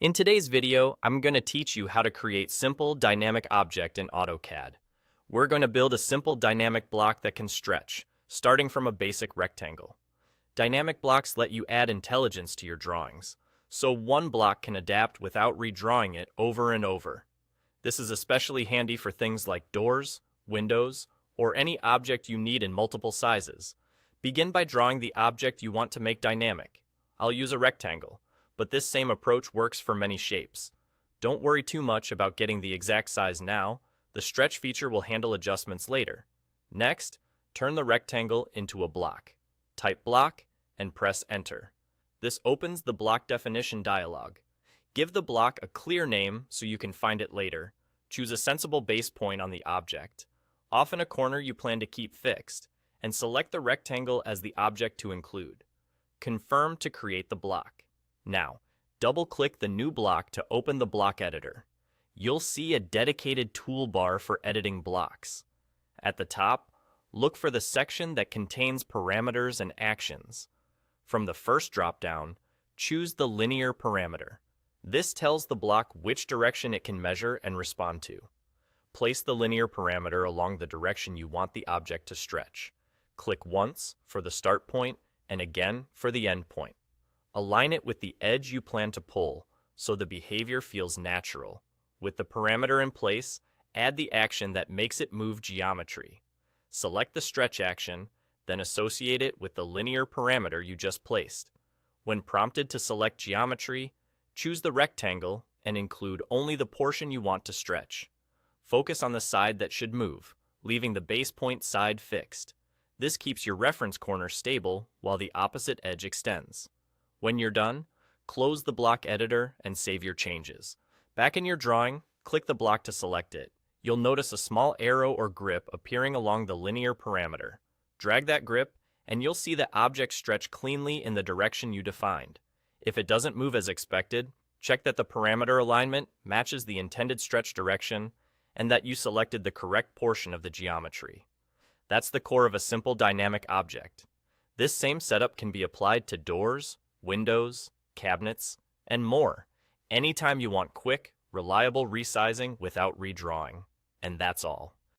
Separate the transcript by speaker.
Speaker 1: In today's video, I'm going to teach you how to create simple dynamic object in AutoCAD. We're going to build a simple dynamic block that can stretch, starting from a basic rectangle. Dynamic blocks let you add intelligence to your drawings, so one block can adapt without redrawing it over and over. This is especially handy for things like doors, windows, or any object you need in multiple sizes. Begin by drawing the object you want to make dynamic. I'll use a rectangle, but this same approach works for many shapes. Don't worry too much about getting the exact size now. The stretch feature will handle adjustments later. Next, turn the rectangle into a block. Type block and press enter. This opens the block definition dialog. Give the block a clear name so you can find it later. Choose a sensible base point on the object, often a corner you plan to keep fixed, and select the rectangle as the object to include. Confirm to create the block. Now, double-click the new block to open the block editor. You'll see a dedicated toolbar for editing blocks. At the top, look for the section that contains parameters and actions. From the first drop-down, choose the linear parameter. This tells the block which direction it can measure and respond to. Place the linear parameter along the direction you want the object to stretch. Click once for the start point and again for the end point. Align it with the edge you plan to pull so the behavior feels natural. With the parameter in place, add the action that makes it move geometry. Select the stretch action, then associate it with the linear parameter you just placed. When prompted to select geometry, choose the rectangle and include only the portion you want to stretch. Focus on the side that should move, leaving the base point side fixed. This keeps your reference corner stable while the opposite edge extends. When you're done, close the block editor and save your changes. Back in your drawing, click the block to select it. You'll notice a small arrow or grip appearing along the linear parameter. Drag that grip, and you'll see the object stretch cleanly in the direction you defined. If it doesn't move as expected, check that the parameter alignment matches the intended stretch direction and that you selected the correct portion of the geometry. That's the core of a simple dynamic object. This same setup can be applied to doors, windows, cabinets, and more, anytime you want quick, reliable resizing without redrawing. And that's all.